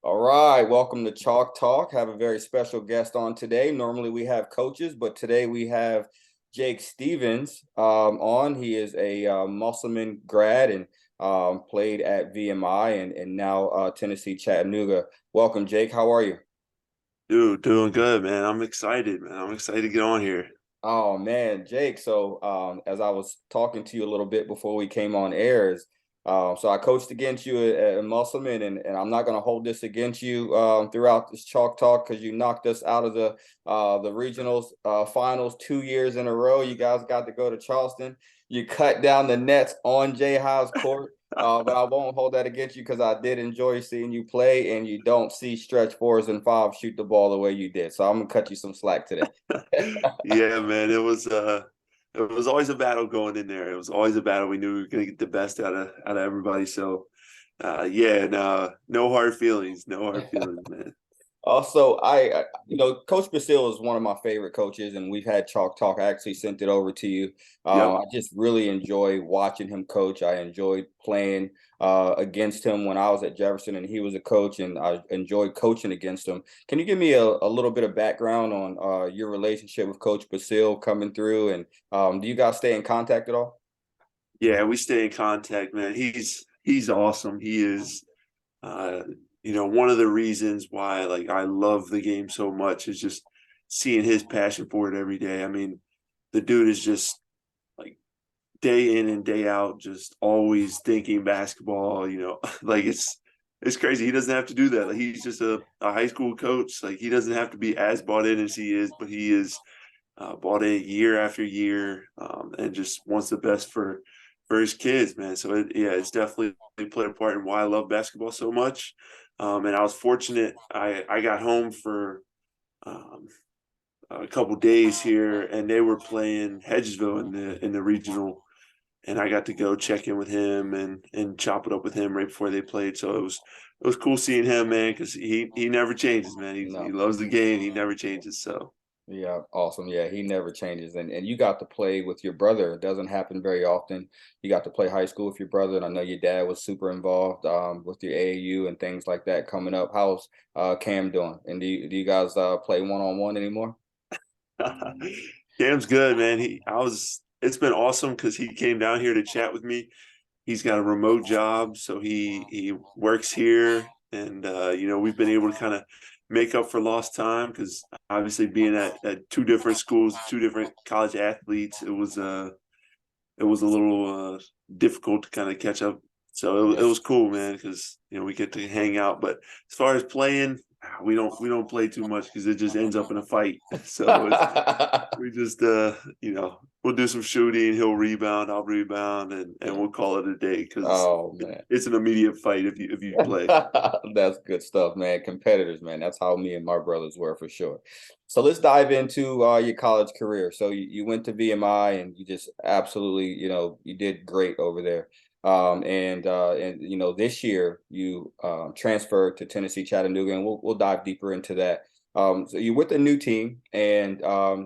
All right, welcome to Chalk Talk. Have a very special guest on today. Normally we have coaches, but today we have Jake Stevens on. He is a Musselman grad and played at VMI and now Tennessee Chattanooga. Welcome, Jake. How are you? Dude, doing good, man. I'm excited, man. I'm excited to get on here. Oh man, Jake. So as I was talking to you a little bit before we came on airs, so I coached against you at Musselman, and I'm not going to hold this against you throughout this chalk talk because you knocked us out of the regionals finals 2 years in a row. You guys got to go to Charleston. You cut down the nets on Jay Howe's court. But I won't hold that against you because I did enjoy seeing you play, and you don't see stretch fours and fives shoot the ball the way you did. So I'm gonna cut you some slack today. Yeah, man. It was always a battle going in there. It was always a battle. We knew we were gonna get the best out of everybody. So yeah, no hard feelings. No hard feelings, man. Also, Coach Basile is one of my favorite coaches, and we've had chalk talk. I actually sent it over to you. Yep. I just really enjoy watching him coach. I enjoyed playing against him when I was at Jefferson, and he was a coach, and I enjoyed coaching against him. Can you give me a little bit of background on your relationship with Coach Basile coming through, and do you guys stay in contact at all? Yeah, we stay in contact, man. He's awesome. He is uh one of the reasons why like I love the game so much is just seeing his passion for it every day. I mean, the dude is just like day in and day out, just always thinking basketball, like it's crazy. He doesn't have to do that. Like he's just a high school coach. Like he doesn't have to be as bought in as he is, but he is bought in year after year, and just wants the best for his kids, man. So yeah, it's definitely played a part in why I love basketball so much. And I was fortunate. I got home for um, a couple days here, and they were playing Hedgesville in the regional, and I got to go check in with him and chop it up with him right before they played. So it was cool seeing him, man, because he never changes, man. He No. loves the game. He never changes. So Yeah, awesome. Yeah, he never changes. And you got to play with your brother. It doesn't happen very often. You got to play high school with your brother, and I know your dad was super involved with your AAU and things like that coming up. How's Cam doing? And do you guys play one-on-one anymore? Cam's good, man. It's been awesome because he came down here to chat with me. He's got a remote job, so he works here, and we've been able to kind of make up for lost time because obviously being at two different schools, two different college athletes, it was a little difficult to kind of catch up. So it Yeah. was cool, man, because we get to hang out. But as far as playing, we don't play too much because it just ends up in a fight. So we just we'll do some shooting. He'll rebound, I'll rebound, and Yeah. we'll call it a day because Oh man. it's an immediate fight if you play. That's good stuff, man. Competitors, man. That's how me and my brothers were for sure. So let's dive into your college career. So you went to VMI and you just absolutely, you did great over there. And this year you transferred to Tennessee Chattanooga, and we'll dive deeper into that. So you with a new team, and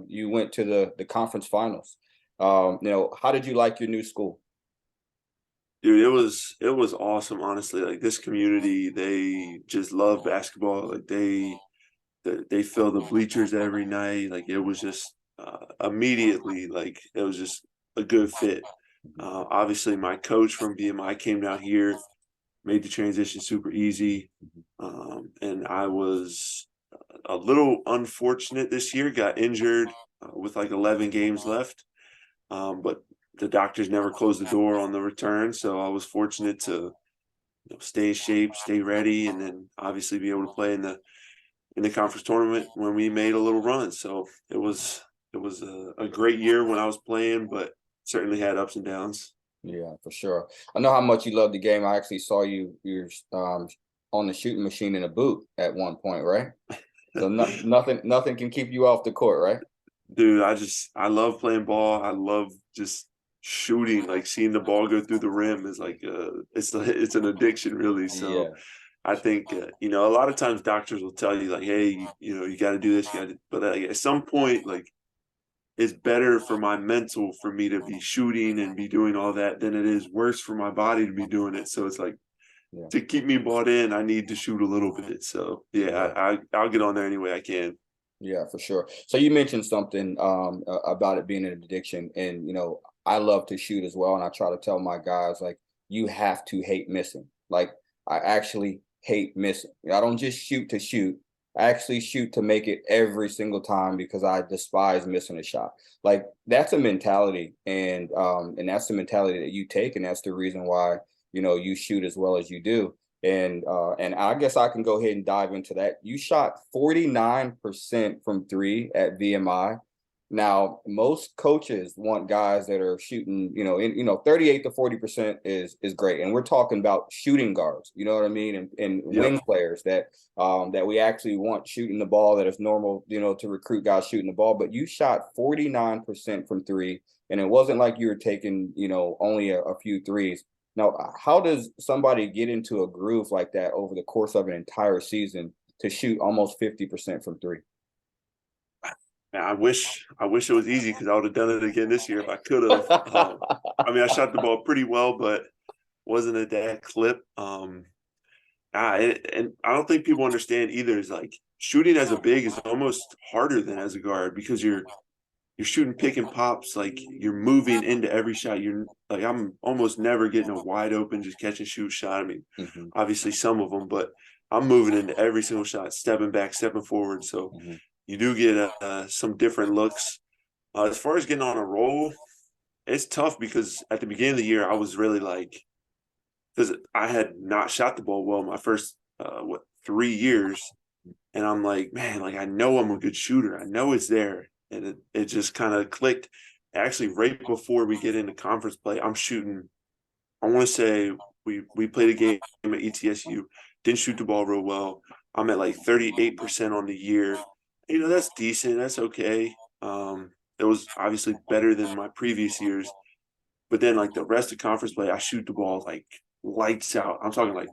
you went to the conference finals. How did you like your new school? Dude, it was awesome, honestly. Like this community, they just love basketball. Like they fill the bleachers every night. Like it was just immediately like it was just a good fit. Obviously, my coach from BMI came down here, made the transition super easy, and I was a little unfortunate this year. Got injured with like 11 games left, but the doctors never closed the door on the return. So I was fortunate to stay in shape, stay ready, and then obviously be able to play in the conference tournament when we made a little run. So it was a great year when I was playing, but certainly had ups and downs. Yeah, for sure. I know how much you love the game. I actually saw you're on the shooting machine in a boot at one point, right? So nothing can keep you off the court, right? Dude, I love playing ball. I love just shooting. Like seeing the ball go through the rim is like it's an addiction really. So Yeah. I think a lot of times doctors will tell you like, hey, you got to do this, you got to. But at some point, like it's better for my mental for me to be shooting and be doing all that than it is worse for my body to be doing it. So it's like Yeah. to keep me bought in, I need to shoot a little bit. So yeah, I'll get on there any way I can. Yeah, for sure. So you mentioned something about it being an addiction, and I love to shoot as well, and I try to tell my guys like you have to hate missing. Like I actually hate missing. I don't just shoot to shoot. I actually shoot to make it every single time because I despise missing a shot. Like that's a mentality, and that's the mentality that you take, and that's the reason why you shoot as well as you do. And I guess I can go ahead and dive into that. You shot 49% from three at VMI. Now, most coaches want guys that are shooting, 38 to 40% is great. And we're talking about shooting guards, you know what I mean? And Yep. wing players that we actually want shooting the ball, that is normal, to recruit guys shooting the ball. But you shot 49% from three. And it wasn't like you were taking, only a few threes. Now, how does somebody get into a groove like that over the course of an entire season to shoot almost 50% from three? Man, I wish it was easy because I would have done it again this year if I could have. I mean, I shot the ball pretty well, but wasn't at that clip. And I don't think people understand either. Is like shooting as a big is almost harder than as a guard because you're shooting pick and pops, like you're moving into every shot. You're like I'm almost never getting a wide open just catch and shoot shot. I mean, Hmm. obviously some of them, but I'm moving into every single shot, stepping back, stepping forward. So Hmm. you do get some different looks. As far as getting on a roll, it's tough because at the beginning of the year I was really like because I had not shot the ball well my first 3 years, and I'm like, man, like I know I'm a good shooter. I know it's there. And it just kind of clicked. Actually, right before we get into conference play, I'm shooting. I want to say we played a game at ETSU, didn't shoot the ball real well. I'm at like 38% on the year. That's decent. That's okay. It was obviously better than my previous years. But then like the rest of conference play, I shoot the ball like lights out. I'm talking like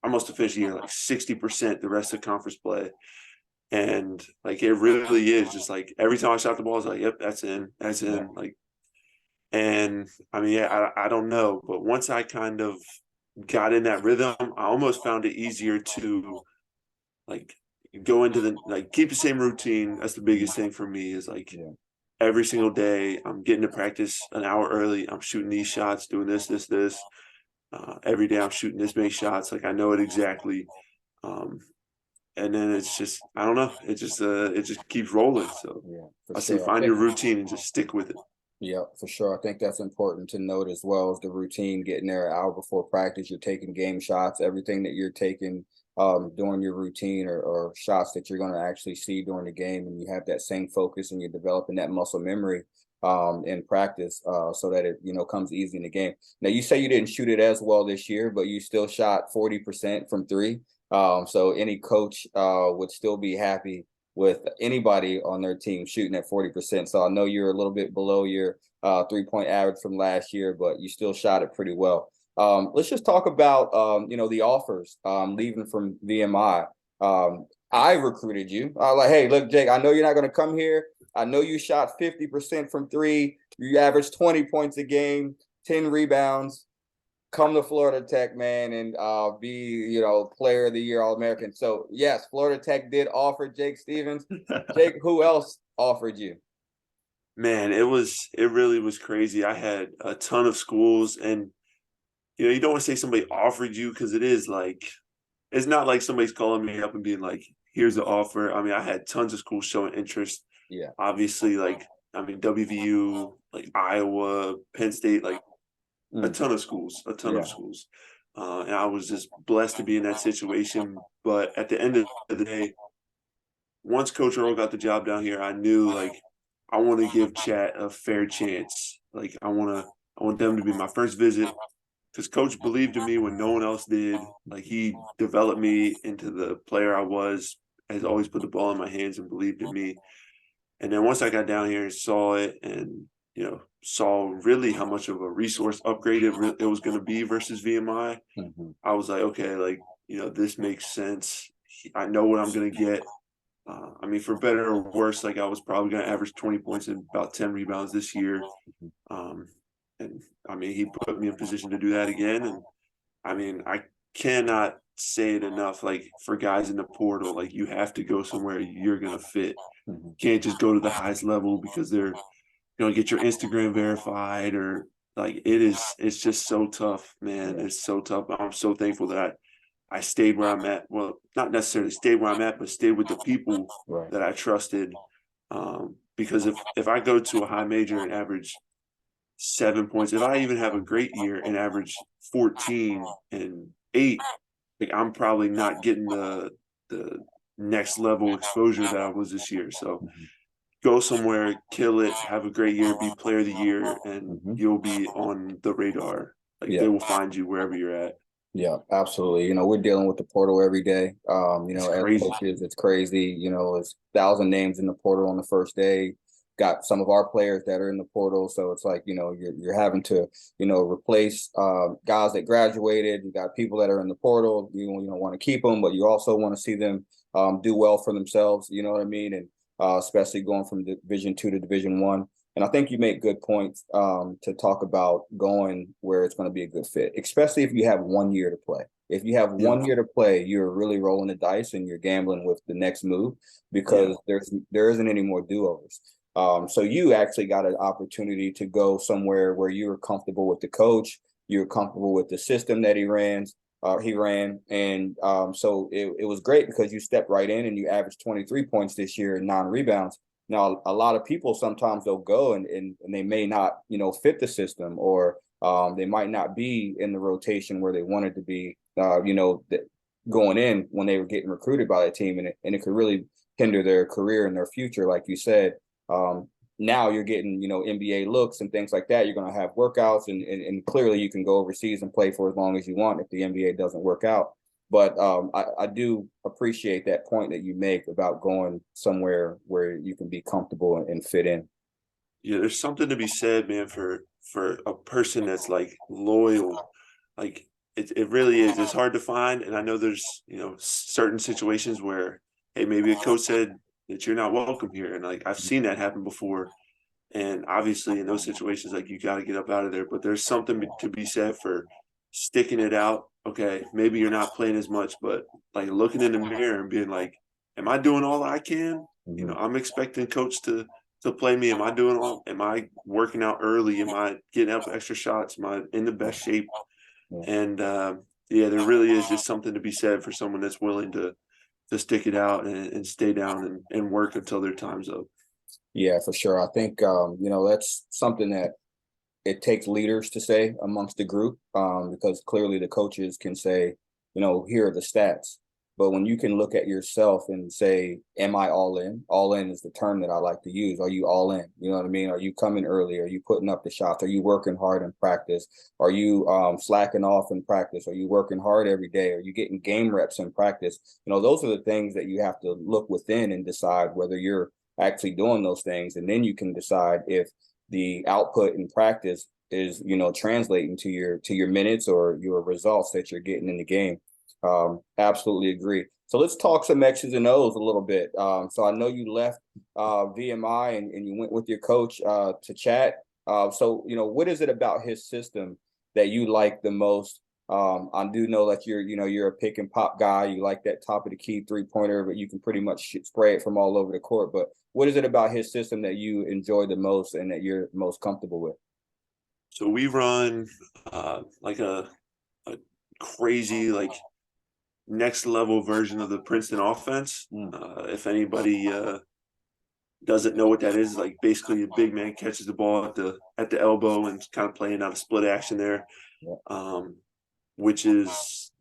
I must have finished the year like 60% the rest of conference play. And like it really is just like every time I shot the ball, I was like, yep, that's in, that's Yeah. in. Like, and I mean, yeah, I don't know, but once I kind of got in that rhythm, I almost found it easier to like go into the like keep the same routine. That's the Mhm. biggest thing for me is like Yeah. every single day I'm getting to practice an hour early. I'm shooting these shots, doing this. Every day I'm shooting this many shots. Like I know it exactly. Um, and then it's just I don't know. It just keeps rolling. So Yeah, for I say sure. I find think. your routine and just stick with it. Yeah, for sure. I think that's important to note as well as the routine, getting there an hour before practice. You're taking game shots, everything that you're taking during your routine or shots that you're going to actually see during the game. And you have that same focus and you're developing that muscle memory in practice so that it, comes easy in the game. Now, you say you didn't shoot it as well this year, but you still shot 40% from three. So any coach would still be happy with anybody on their team shooting at 40%. So I know you're a little bit below your 3-point average from last year, but you still shot it pretty well. Let's just talk about the offers leaving from VMI. I recruited you. I was like, hey, look, Jake, I know you're not going to come here. I know you shot 50% from three. You averaged 20 points a game, 10 rebounds. Come to Florida Tech, man, and be, player of the year, All-American. So yes, Florida Tech did offer Jake Stevens. Jake, who else offered you? Man, it really was crazy. I had a ton of schools, and you don't want to say somebody offered you because it is like it's not like somebody's calling me up and being like, "Here's the offer." I mean, I had tons of schools showing interest. Yeah. Obviously, like I mean, WVU, like Iowa, Penn State, like a Mm, ton of schools, a ton yeah. of schools. And I was just blessed to be in that situation. But at the end of the day, once Coach Earl got the job down here, I knew like I want to give Chat a fair chance. Like I want them to be my first visit because Coach believed in me when no one else did. Like he developed me into the player I was. Has always put the ball in my hands and believed in me. And then once I got down here and saw it, and saw really how much of a resource upgrade it was going to be versus VMI, Mm-hmm. I was like, okay, like this makes sense. I know what I'm going to get. I mean, for better or worse, like I was probably going to average 20 points and about 10 rebounds this year. Um, and I mean, he put me in position to do that again. And I mean, cannot say it enough. Like for guys in the portal, like you have to go somewhere you're gonna fit. Mhm. Can't just go to the highest level because they're get your Instagram verified or like it's just so tough, man. Yeah. It's so tough. I'm so thankful that I stayed where I'm at. Well, not necessarily stayed where I'm at, but stayed with the people Right. that I trusted. Because if I go to a high major and average 7 points, if I even have a great year and average 14 and 8, like I'm probably not getting the next level exposure that I was this year. So Mhm. go somewhere, kill it, have a great year, be player of the year, and Mhm. you'll be on the radar. Like Yeah. they will find you wherever you're at. Yeah, absolutely. We're dealing with the portal every day. It's As crazy. coaches, it's crazy. It's 1,000 names in the portal on the first day. Got some of our players that are in the portal, so it's like you're having to replace guys that graduated. You got people that are in the portal. You don't want to keep them, but you also want to see them do well for themselves. You know what I mean? And especially going from Division 2 to Division 1. And I think you make good points to talk about going where it's going to be a good fit, especially if you have 1 year to play. If you have Yeah, 1 year to play, you're really rolling the dice and you're gambling with the next move yeah, because there isn't any more do-overs. So you actually got an opportunity to go somewhere where you were comfortable with the coach, you're comfortable with the system that he ran, and so it was great because you stepped right in and you averaged 23 points this year and 9 rebounds. Now, a lot of people sometimes they'll go and they may not, fit the system or they might not be in the rotation where they wanted to be, going in when they were getting recruited by the team. And it could really hinder their career and their future, like you said. Um, Now you're getting, NBA looks and things like that. You're going to have workouts and clearly you can go overseas and play for as long as you want if the NBA doesn't work out. But I do appreciate that point that you make about going somewhere where you can be comfortable and fit in. yeah. There's something to be said, man, for a person that's like loyal. Like it really is. It's hard to find, and I know there's certain situations where hey, maybe a coach said that you're not welcome here, and like I've seen that happen before. And obviously, in those situations, like you got to get up out of there. But there's something to be said for sticking it out. Okay, maybe you're not playing as much, but like looking in the mirror and being like, "Am I doing all I can?" Mhm. I'm expecting coach to play me. Am I doing all? Am I working out early? Am I getting up extra shots? Am I in the Yeah, best shape? yeah. And yeah, there really is just something to be said for someone that's willing to stick it out and stay down and work until their time's up. Yeah, for sure. I think that's something that it takes leaders to say amongst the group because clearly the coaches can say, here are the stats. But when you can look at yourself and say, am I all in? All in is the term that I like to use. Are you all in? You know what I mean? Are you coming early? Are you putting up the shots? Are you working hard in practice? Are you slacking off in practice? Are you working hard every day? Are you getting game reps in practice? Those are the things that you have to look within and decide whether you're actually doing those things. And then you can decide if the output in practice is translating to your minutes or your results that you're getting in the game. Absolutely agree. So let's talk some X's and O's a little bit. So I know you left VMI and you went with your coach to chat. So what is it about his system that you like the most? I do know that you're a pick and pop guy. You like that top of the key 3-pointer, but you can pretty much spray it from all over the court. But what is it about his system that you enjoy the most and that you're most comfortable with? So we run like a crazy like next level version of the Princeton offense. Mm, If anybody doesn't know what that is, like basically a big man catches the ball at the elbow and kind of playing out a split action there, yeah, um, which is,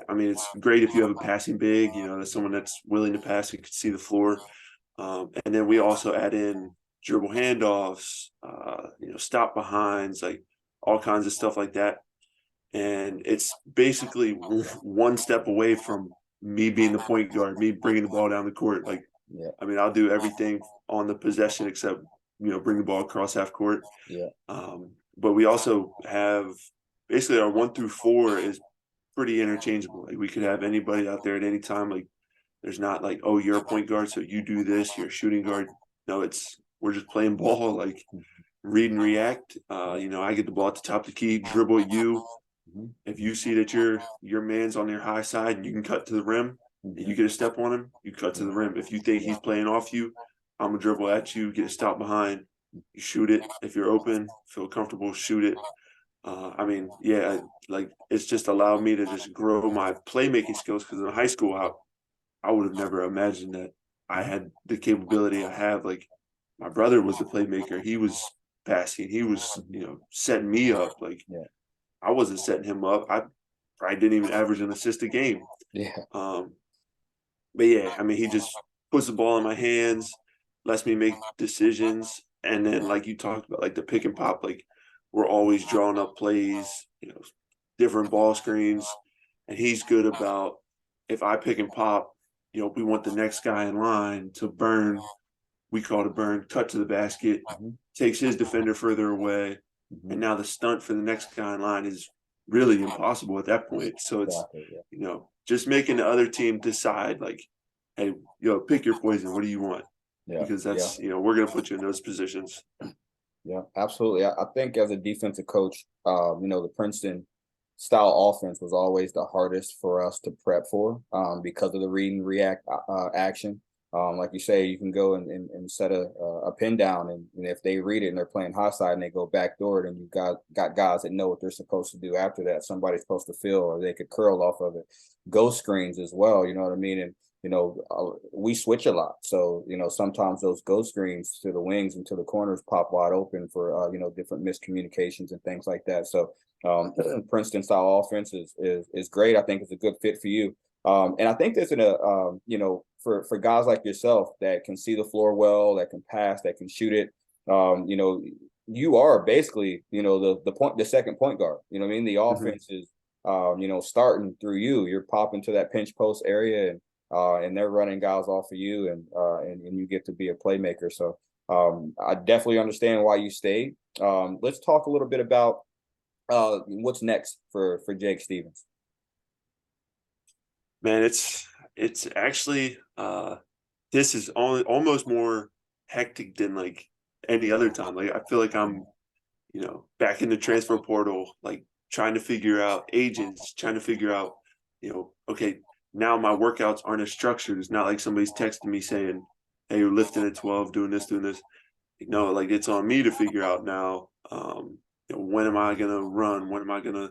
I mean, it's great if you have a passing big, that's someone that's willing to pass and can see the floor. And then we also add in dribble handoffs, stop behinds, like all kinds of stuff like that. And it's basically one step away from me being the point guard, me bringing the ball down the court. Like, yeah, I mean, I'll do everything on the possession except bring the ball across half court. yeah. But we also have basically our 1 through 4 is pretty interchangeable. Like we could have anybody out there at any time. Like there's not like, oh, you're a point guard, so you do this. You're a shooting guard. No, we're just playing ball. Like read and react. I get the ball at the top of the key, dribble at you, If you see that your man's on your high side and you can cut to the rim and you get a step on him, you cut to the rim. If you think he's playing off you, I'm gonna dribble at you, get a stop behind, you shoot it. If you're open, feel comfortable, shoot it. I mean, yeah, like it's just allowed me to just grow my playmaking skills because in high school, I would have never imagined that I had the capability I have. Like my brother was the playmaker. He was passing. He was, setting me up. Like Yeah. I wasn't setting him up. I probably didn't even average an assist a game. Yeah. Um, but yeah, I mean, he just puts the ball in my hands, lets me make decisions, and then like you talked about, like the pick and pop, like we're always drawing up plays, different ball screens, and he's good about if I pick and pop, we want the next guy in line to burn. We call it a burn, cut to the basket, takes his defender further away, and now the stunt for the next guy in line is really impossible at that point. So it's Exactly. Yeah. just making the other team decide like, hey, pick your poison. What do you want? Yeah. Because Yeah. that's we're gonna put you in those positions. Yeah, absolutely. I think as a defensive coach, the Princeton style offense was always the hardest for us to prep for because of the read and react action. Like you say, you can go and set a pin down, and if they read it and they're playing high side and they go backdoor, then you got guys that know what they're supposed to do after that. Somebody's supposed to fill, or they could curl off of it. Ghost screens as well. You know what I mean? And we switch a lot. So, sometimes those ghost screens to the wings and to the corners pop wide open for, different miscommunications and things like that. So, Princeton style offense is great. I think it's a good fit for you. And I think there's for guys like yourself that can see the floor well, that can pass, that can shoot it. You are basically, the second point guard. You know what I mean? The offense is, starting through you. You're popping to that pinch post area and they're running guys off of you, and you get to be a playmaker. So I definitely understand why you stayed. Let's talk a little bit about what's next for Jake Stevens. Man, it's actually this is almost more hectic than like any other time. Like I feel like I'm back in the transfer portal, like trying to figure out agents, trying to figure out okay, now my workouts aren't as structured. It's not like somebody's texting me saying, hey, you're lifting at 12, doing this, doing this. No, like it's on me to figure out now. When am I gonna run? When am I gonna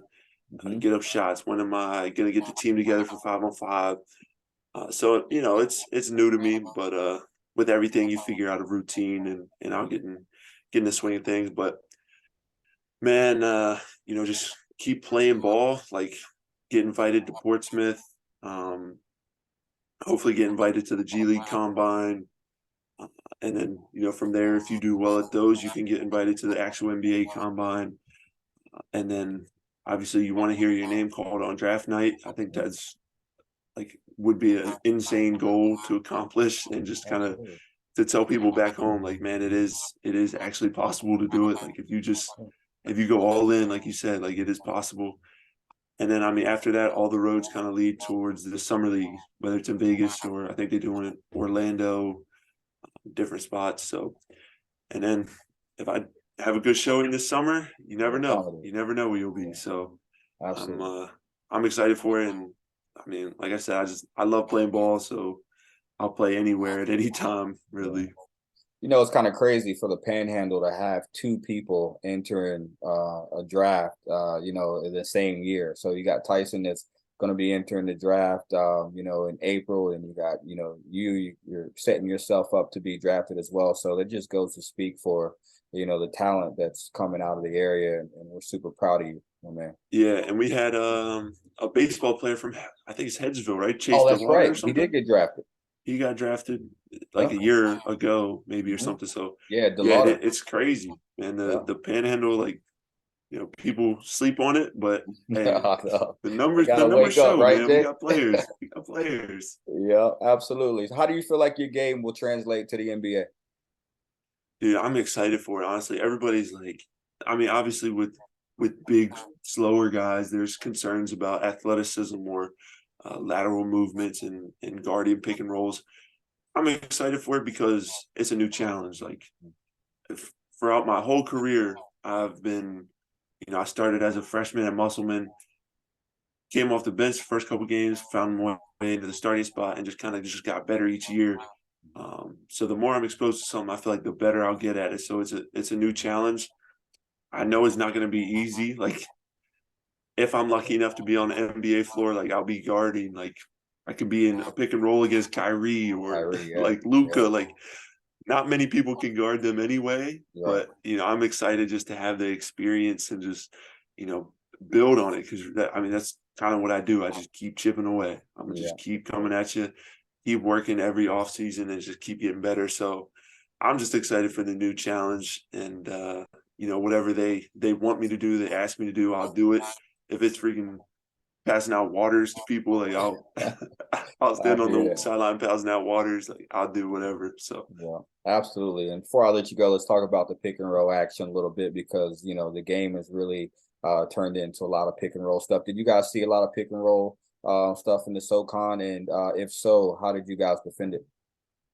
get up shots? When am I gonna get the team together for 5-on-5? So it's new to me, but with everything you figure out a routine, and I'll get in the swing of things. But man, just keep playing ball, like get invited to Portsmouth, hopefully get invited to the G League Combine. And then, from there, if you do well at those, you can get invited to the actual NBA Combine. And then obviously you want to hear your name called on draft night. I think that's like would be an insane goal to accomplish, and just kind of to tell people back home, like, man, it is actually possible to do it. Like if you go all in, like you said, like it is possible. And then, I mean, after that, all the roads kind of lead towards the summer league, whether it's in Vegas or I think they're doing it in Orlando, different spots. So, and then if I have a good showing this summer, you never know. You never know where you'll be. So I'm excited for it. And I mean, like I said, I love playing ball. So I'll play anywhere at any time, really. It's kind of crazy for the Panhandle to have two people entering a draft, in the same year. So you got Tyson that's going to be entering the draft, in April, and you got, you're setting yourself up to be drafted as well. So that just goes to speak for, the talent that's coming out of the area, and we're super proud of you, my man. Yeah, and we had a baseball player from I think it's Hedgesville, right? Chase Oh, that's DeWater right. or He something. did get drafted. He got drafted like a year ago, maybe, or something. So yeah, it's crazy, man. The Panhandle, like people sleep on it, but hey, the numbers wake up, show, right, man. Jake? We got players. We got players. Yeah, absolutely. How do you feel like your game will translate to the NBA? Dude, I'm excited for it. Honestly, everybody's like, I mean, obviously with big, slower guys, there's concerns about athleticism or lateral movements and guarding pick and rolls. I'm excited for it because it's a new challenge. Like throughout my whole career, I've been, I started as a freshman at Musselman, came off the bench the first couple games, found my way into the starting spot, and just kind of just got better each year. So the more I'm exposed to something, I feel like the better I'll get at it. So it's a new challenge. I know it's not going to be easy. Like if I'm lucky enough to be on the NBA floor, like I'll be guarding, like I could be in a pick and roll against Kyrie or Kyrie, yeah, like Luca. yeah, Like not many people can guard them anyway. right, But I'm excited just to have the experience and just build on it because I mean that's kind of what I do. I just keep chipping away. I'm gonna yeah, just keep coming at you, keep working every off season, and just keep getting better. So I'm just excited for the new challenge and whatever they want me to do, they ask me to do, I'll do it. If it's freaking passing out waters to people, like I'll I'll I stand on hear the that. sideline passing out waters, like I'll do whatever. So Yeah, absolutely. And before I let you go, let's talk about the pick and roll action a little bit because the game has really turned into a lot of pick and roll stuff. Did you guys see a lot of pick and roll stuff in the SoCon? And if so, how did you guys defend it?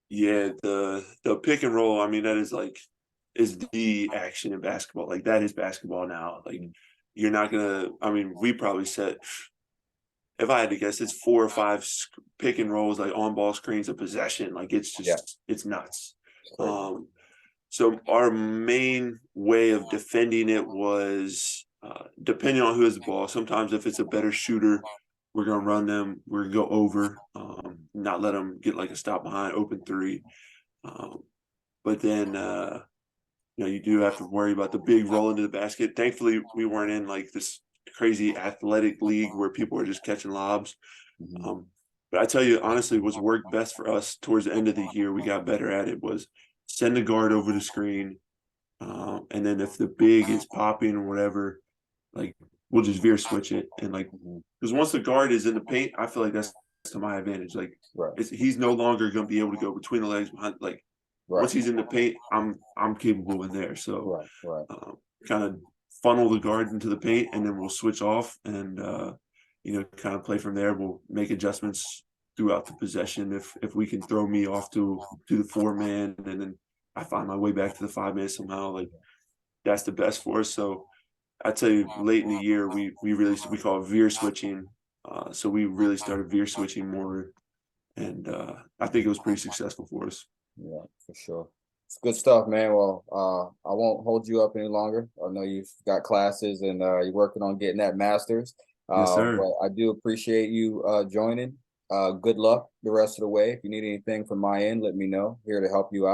yeah, the pick and roll, I mean, that is the action in basketball. Like that is basketball now. Like Mhm. you're not gonna. I mean, we probably set. If I had to guess, it's 4 or 5 pick and rolls, like on ball screens of possession. Like Yeah, it's nuts. it's crazy. Um, so our main way of defending it was depending on who has the ball. Sometimes if it's a better shooter, we're gonna run them. We're gonna go over, not let them get like a stop behind, open three. But then you do have to worry about the big roll into the basket. Thankfully, we weren't in like this crazy athletic league where people are just catching lobs. Mhm. Um, but I tell you, honestly, what's worked best for us towards the end of the year, we got better at it was send the guard over the screen. And then if the big is popping or whatever, like we'll just veer switch it. And like, Mhm. because once the guard is in the paint, I feel like that's to my advantage. Like Right, he's no longer going to be able to go between the legs behind. Like right, once he's in the paint, I'm capable in there. So right, right. kind of funnel the guard into the paint, and then we'll switch off and kind of play from there. We'll make adjustments throughout the possession if we can throw me off to the 4 man, and then I find my way back to the 5 man somehow. Like that's the best for us. So I tell you, late in the year, we call it veer switching. So we really started veer switching more, and I think it was pretty successful for us. Yeah, for sure. It's good stuff, man. Well, I won't hold you up any longer. I know you've got classes and you're working on getting that master's. Yes, sir. But I do appreciate you joining. Good luck the rest of the way. If you need anything from my end, let me know. Here to help you out.